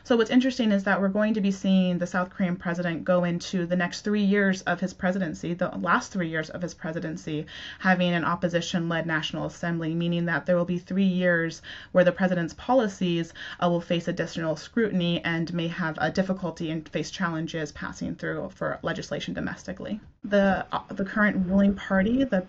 So what's interesting is that we're going to be seeing the South Korean president go into the next 3 years of his presidency, the last 3 years of his presidency, having an opposition-led National Assembly, meaning that there will be 3 years where the president's policies will face additional scrutiny and may have a difficulty and face challenges passing through for legislation domestically. The current ruling party, the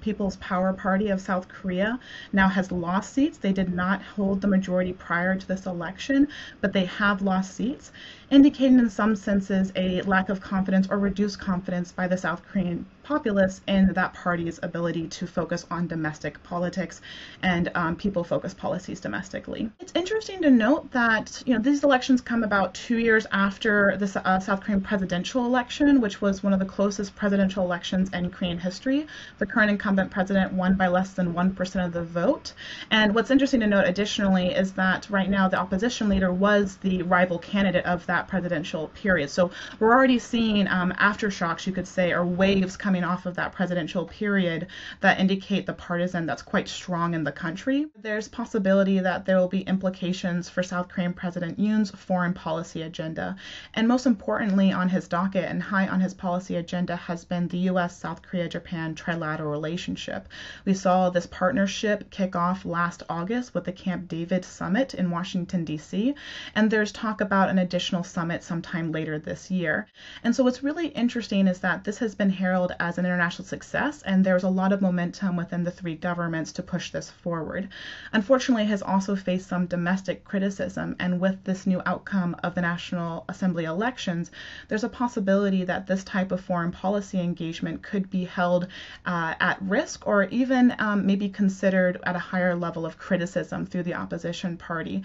People's Power Party of South Korea, now has lost seats. They did not hold the majority prior to this election, but they have lost seats, indicating in some senses a lack of confidence or reduced confidence by the South Korean populace in that party's ability to focus on domestic politics and people-focused policies domestically. It's interesting to note that these elections come about 2 years after the South Korean presidential election, which was one of the closest presidential elections in Korean history. The current incumbent president won by less than 1% of the vote. And what's interesting to note additionally is that right now the opposition leader was the rival candidate of that presidential period. So we're already seeing aftershocks, you could say, or waves coming off of that presidential period that indicate the partisan that's quite strong in the country. There's possibility that there will be implications for South Korean President Yoon's foreign policy agenda. And most importantly on his docket and high on his policy agenda has been the U.S., South Korea, Japan trilateral relationship. We saw this partnership kick off last August with the Camp David summit in Washington, D.C., and there's talk about an additional summit sometime later this year. And so what's really interesting is that this has been heralded as an international success, and there's a lot of momentum within the three governments to push this forward. Unfortunately, it has also faced some domestic criticism, and with this new outcome of the National Assembly elections, there's a possibility that this type of foreign policy engagement could be held at risk or even maybe considered at a higher level of criticism through the opposition party.